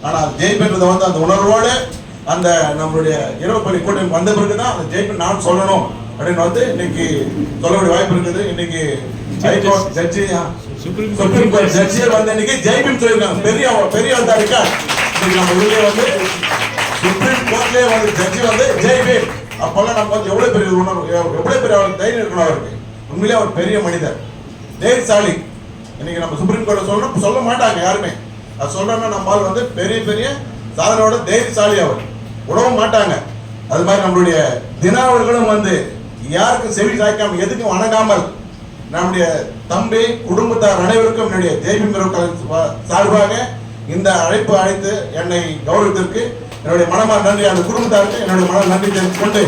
ஆனால் ஜெயிப்புன்றதை வந்து அந்த உணர்வோடு அந்த நம்மளுடைய இரவு பள்ளி கூட்டம் வந்த பிறகுதான் அந்த ஜெயிப்பு நான் சொல்லணும் அப்படின்னு வந்து இன்னைக்கு சொல்லக்கூடிய வாய்ப்பு இருக்குது. இன்னைக்கு ஹைகோர்ட் ஜட்ஜி சுப்ரீம் கோர்ட் ஜட்ஜியே வந்து இன்னைக்கு ஜெயிப்புன்னு சொல்லியிருக்காங்க. பெரிய இருக்கா இன்னைக்கு நம்ம ஊர்லயே வந்து சுப்ரீம் கோர்ட்லயே வந்து ஜட்ஜி வந்து ஜெயிப்பு. அப்பெல்லாம் நம்ம வந்து எவ்வளவு பெரிய உணர்வு, எவ்வளவு பெரிய அவருக்கு தைரியம் இருக்கணும். அவருக்கு உண்மையிலேயே அவர் பெரிய மனிதர், தைரியசாலி. இன்னைக்கு நம்ம சுப்ரீம் கோர்ட் சொல்லணும் சொல்ல மாட்டாங்க யாருமே. அது சொல்றோம்னா நம்மால் வந்து பெரிய சாதனையோட தைரியசாலி அவர், உடவும் மாட்டாங்க. அது மாதிரி நம்மளுடைய தினாவர்களும் வந்து யாருக்கும் செவி சாய்க்காம எதுக்கும் வணங்காமல் நம்முடைய தம்பி குடும்பத்தார் அனைவருக்கும் என்னுடைய ஜெய்பி சார்பாக இந்த அழைப்பு அழைத்து என்னை கௌரவத்திற்கு என்னுடைய மனமார் நன்றி, அந்த குடும்பத்தாருக்கு என்னுடைய மன நன்றி தெரிவித்துக் கொண்டு,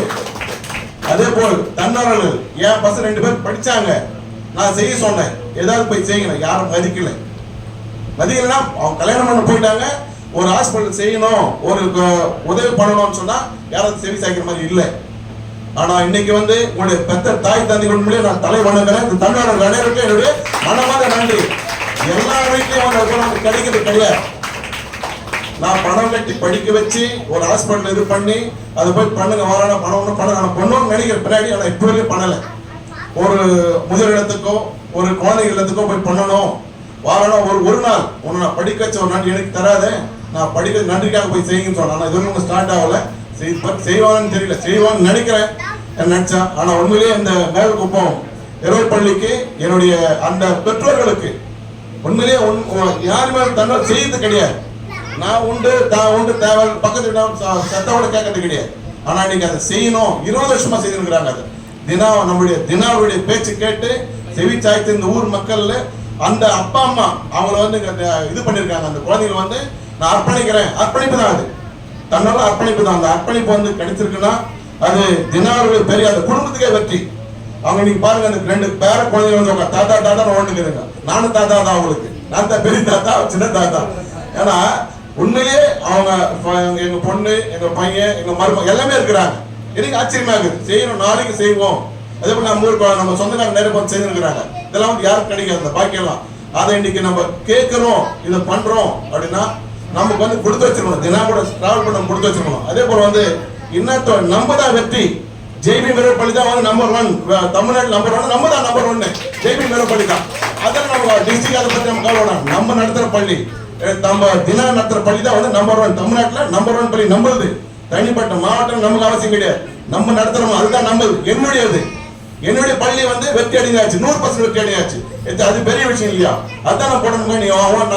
அதே போல் தன்னாளர்கள் என் பசங்க 2 பேர் படிச்சாங்க. நான் செய்ய சொன்னேன், ஏதாவது போய் செய்யணும், யாரும் மதிக்கலன்னா அவங்க கல்யாணம் பண்ண போயிட்டாங்க. ஒரு ஹாஸ்பிட்டல் செய்யணும், ஒரு உதவி பண்ணணும்னு சொன்னா யாராவது செவி சாய்க்கிற மாதிரி இல்லை. ஆனா இன்னைக்கு வந்து உங்களுடைய பெத்த தாய் தந்தைகள் மூலியம் நான் தலை வணங்குறேன். இந்த தமிழ்நாடு அனைவருக்கும் என்னுடைய மனமாக நன்றி. எல்லா வீட்லயும் கிடைக்கிறது கிடையாது. நான் பணம் கட்டி படிக்க வச்சு ஒரு ஹாஸ்பிட்டல் இது பண்ணி அதை போய் பண்ணுங்க வாரான பணம் பண்ணணும்னு நினைக்கிற பின்னாடி ஆனா இப்போ வரைக்கும் பண்ணல. ஒரு முதிர் இடத்துக்கோ ஒரு குழந்தைகள் இடத்துக்கோ போய் பண்ணணும் வாரான ஒரு நாள் உன்னை நான் படிக்க வச்ச ஒரு நாள் எனக்கு தராத, நான் படிக்க நன்றிக்காக போய் செய்யுங்கன்னு சொன்னா இது வரைக்கும் ஸ்டார்ட் ஆகல. செய்வாங்கன்னு தெரியல, செய்வான்னு நினைக்கிறேன் நினைச்சேன். ஆனா உண்மையிலேயே இந்த மேல்குப்பம் இரவு பள்ளிக்கு என்னுடைய அந்த பெற்றோர்களுக்கு உண்மையிலேயே யாருமே தன்னால் செய்யறது கிடையாது. நான் உண்டு தேவை பக்கத்து சத்தோட கேட்கறது கிடையாது. ஆனா நீங்க அதை செய்யணும். 20 வருஷமா செய்திருக்கிறாங்க. அது நம்மளுடைய தினாவுடைய பேச்சு கேட்டு செவி சாய்த்து இந்த ஊர் மக்கள்ல அந்த அப்பா அம்மா அவங்கள வந்து இது பண்ணிருக்காங்க. அந்த குழந்தைகள் வந்து நான் அர்ப்பணிக்கிறேன், அர்ப்பணிப்பு தான். அது தன்னால அர்ப்பணிப்பு தான். அந்த அர்ப்பணிப்பு வந்து கிடைச்சிருக்குன்னா அது தினாவுடைய பெரிய அந்த குடும்பத்துக்கே வெற்றி. அவங்க நீங்க பாருங்க, அந்த 2 பேர குழந்தைகள் வந்து தாத்தா ஓண்டுக்குதுங்க. நானும் தாத்தா தான் அவங்களுக்கு. நான் தான் பெரிய தாத்தா, சின்ன தாத்தா. ஏன்னா உண்மையிலேயே அவங்க எங்க பொண்ணு, எங்க பையன், எங்க மருமகன் எல்லாமே இருக்கிறாங்க. எனக்கு ஆச்சரியமா இருக்குது. செய்யணும், நாளைக்கு செய்வோம். அதே போல நம்ம ஊருக்கு நம்ம சொந்தக்காரங்க நிறைய பேர் செய்திருக்கிறாங்க. இதெல்லாம் வந்து யாருக்கு கிடைக்காது அந்த பாக்கியெல்லாம். அதை இன்னைக்கு நம்ம கேட்கிறோம், இதை பண்றோம் அப்படின்னா நமக்கு வந்து கொடுத்து வச்சிருக்கணும். தினம் கூட டிராவல் பண்ண கொடுத்து வச்சிருக்கணும். அதே போல வந்து இன்னத்தோ நம்ம தான் வெற்றி. ஜெய்பி மேரப்பள்ளி தான் வந்து நம்பர் 1 தமிழ்நாடு நம்பர் 1. நம்ம தான் நம்பர் 1 ஜெய்பி மேரப்பள்ளி தான். அதான் நம்ம டிஸ்ட்ரிக்ட் அதை பத்தி நம்ம கவலை. நம்ம நடத்துற பள்ளி, நம்ம தினம் நடத்துற பள்ளி தான் வந்து நம்பர் 1 தமிழ்நாட்டில் நம்பர் 1 பள்ளி. நம்மளுது தனிப்பட்ட மாவட்டம் நமக்கு அவசியம் கிடையாது. நம்ம நடத்துறோம், அதுதான் நம்மளுது, என்னுடைய பள்ளி வந்து வெற்றி அடைஞ்சாச்சு, 100% வெற்றி அடைஞ்சாச்சு. அது பெரிய விஷயம் இல்லையா? அதான் நம்ம போடணும். நீ அவன்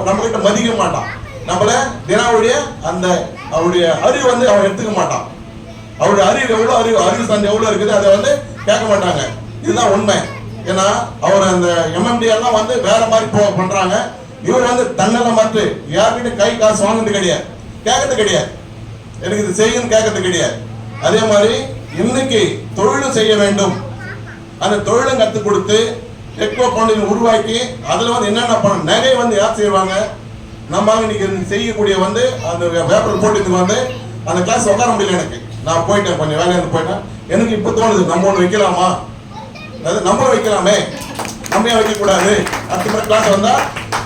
நம்ம கிட்ட மதிக்க மாட்டான். நம்மள தினாவுடைய அந்த அவருடைய அறிவு வந்து அவன் எடுத்துக்க மாட்டான். அவருடைய அறிவு சார்ந்த எவ்வளவு இருக்குது அதை வந்து கேட்க மாட்டாங்க. இதுதான் உண்மை. ஏன்னா அவர் அந்த MMD எல்லாம் வந்து வேற மாதிரி பண்றாங்க. இவர் வந்து தன்னல மாற்று யார்கிட்ட கை காசு வாங்குறது கிடையாது, கேட்கறது கிடையாது, எனக்கு இது செய்யணும் கேட்கறது கிடையாது. அதே மாதிரி இன்னைக்கு தொழிலும் செய்ய வேண்டும். அந்த தொழிலும் கற்றுக் கொடுத்து எக்கோ பவுண்டேஷன் உருவாக்கி அதுல வந்து என்னென்ன பண்ண நகை வந்து யார் செய்வாங்க, நம்ம இன்னைக்கு செய்யக்கூடிய வந்து அந்த பேப்பர் போட்டு வந்து அந்த கிளாஸ் உட்கார முடியல. எனக்கு நான் போயிட்டேன், கொஞ்சம் வேலையில போயிட்டேன். எனக்கு இப்ப தோணுது நம்ம ஒண்ணு வைக்கலாமா, அதாவது நம்ம வைக்கலாமே, நம்ம ஏன் வைக்க கூடாது. அடுத்த முறை கிளாஸ் வந்தா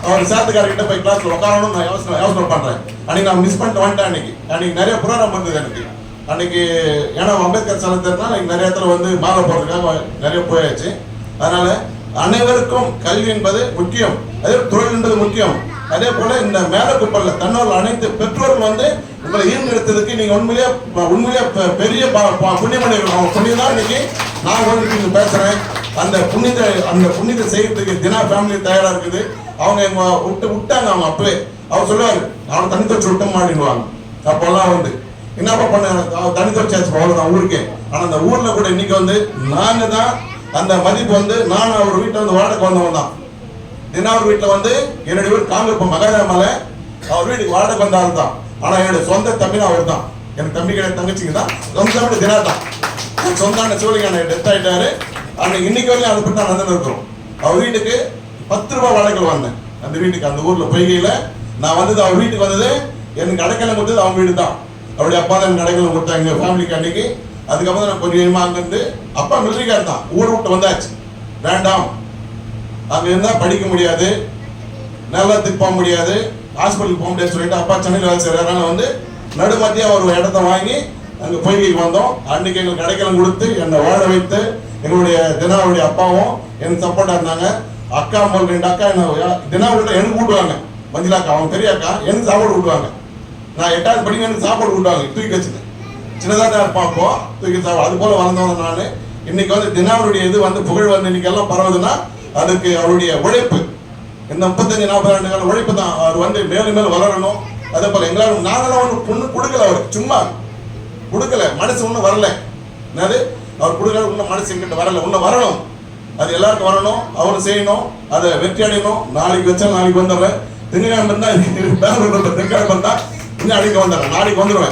அவர் சேர்த்துக்காரர்கிட்ட போய் கிளாஸ்ல உட்காரணும் நான் யோசனை பண்றேன். அன்னைக்கு நான் மிஸ் பண்ணிட்டு வந்துட்டேன். அன்னைக்கு நிறைய ப்ரோக்ராம் வந்தது எனக்கு அன்னைக்கு. ஏன்னா அம்பேத்கர் சலத்தினா நிறைய இடத்துல வந்து மாலை போடுறதுக்காக நிறைய போயாச்சு. அதனால அனைவருக்கும் கல்வி என்பது முக்கியம், அதே தொழில் என்பது முக்கியம். அதே போல இந்த மேலக்குப்பல்ல தன்னோர் அனைத்து பெற்றோர்கள் வந்து உங்களை ஈர்ந்தெடுத்ததுக்கு நீங்க உண்மையிலேயே பெரிய புண்ணியமணிகள். அவங்க புண்ணியம் தான் இன்னைக்கு நான் வந்து பேசுறேன். அந்த புண்ணியத்தை செய்யறதுக்கு தினா ஃபேமிலி தயாரா இருக்குது. அவங்க எங்க விட்டாங்க. அவங்க அப்பவே அவர் சொல்லுவாரு, அவன் தனி தொச்சு விட்ட மாட்டிடுவாங்க. அப்பெல்லாம் வந்து என்னப்பா பண்ண தனி தொச்சாச்சு அவ்வளவுதான் ஊருக்கே. ஆனா அந்த ஊர்ல கூட இன்னைக்கு வந்து நாங்க தான் அந்த மதிப்பு வந்து நான் அவர் வீட்டுல வந்து வாடகை வந்தவன் தான். தினாவர் வீட்டுல வந்து என்னுடைய வீடு காங்கிருப்ப மகாதாமலை, அவர் வீட்டுக்கு வாடகை வந்த ஆள் தான். ஆனா என்னுடைய சொந்த தம்பினா அவர் தான். எனக்கு தம்பி கிடையாது, தங்கச்சிங்க தான். சொந்த தினா தான். சொந்தான சிவலிங்க டெத் ஆயிட்டாரு. அன்னைக்கு இன்னைக்கு வரையும் அதை பற்றி நான் நடந்து இருக்கிறோம். அவர் வீட்டுக்கு 10 ரூபாய் வாடகை வந்தேன். அந்த வீட்டுக்கு அந்த ஊர்ல பொய்கையில நான் வந்தது, அவர் வீட்டுக்கு வந்தது எனக்கு அடைக்கலம் கொடுத்தது அவங்க வீடு தான். அவருடைய அப்பா தான் எனக்கு அடைக்கலம் கொடுத்தாங்க எங்க ஃபேமிலிக்கு அன்னைக்கு. அதுக்கப்புறம் நான் கொஞ்சமா அங்கிருந்து அப்பா மிலிட்டரிக்கார் தான், ஊர் விட்டு வந்தாச்சு. வேண்டாம், அங்க இருந்தா படிக்க முடியாது, நிலத்துக்கு போக முடியாது, ஹாஸ்பிட்டலுக்கு போக முடியாதுன்னு சொல்லிட்டு அப்பா சென்னையில் வேலை செய்கிறார். அதனால் வந்து நடுமத்தியாக ஒரு இடத்த வாங்கி அங்கே பொய்கைக்கு வந்தோம். அன்றைக்கி எங்களுக்கு கடைக்கலம் கொடுத்து என்னை வாழ வைத்து எங்களுடைய தினாவுடைய அப்பாவும் எனக்கு சப்போர்ட்டாக இருந்தாங்க. அக்கா முதல் 2 அக்கா என்ன தினாவுடைய எனக்கு கூட்டுவாங்க. மஞ்சள் அக்கா அவங்க பெரிய அக்கா எனக்கு சாப்பாடு கூட்டுவாங்க. நான் 8வது படிக்க எனக்கு சாப்பாடு கூட்டுவாங்க தூக்கி வச்சுன்னு சின்னதாக தான் இருப்பான். அப்போ தூக்கி சாப்பாடு அது போல் வளர்ந்தவங்க நான். இன்னைக்கு வந்து தினாவுடைய இது வந்து புகழ் வந்து இன்னைக்கு எல்லாம் பரவுதுன்னா அதுக்கு அவருடைய உழைப்பு, இந்த 35-40 ஆண்டு கால உழைப்பு தான். அவர் வந்து மேலும் மேலும் வளரணும். அதே போல் எங்களால் நாங்களும் ஒன்று பொண்ணு கொடுக்கல, அவருக்கு சும்மா கொடுக்கல, மனசு ஒன்றும் வரல. என்னது அவர் கொடுக்கல, இன்னும் மனசு எங்கிட்ட வரல, இன்னும் வரணும். அது எல்லாருக்கும் வரணும், அவரும் செய்யணும், அதை வெற்றி அடையணும். நாளைக்கு வச்சா நாளைக்கு வந்துடுறேன். திங்கக்கிழமை இருந்தால் திங்கக்கிழமை இருந்தால் இன்னும் அடிக்க வந்துடுறேன், நாளைக்கு வந்துடுவேன்.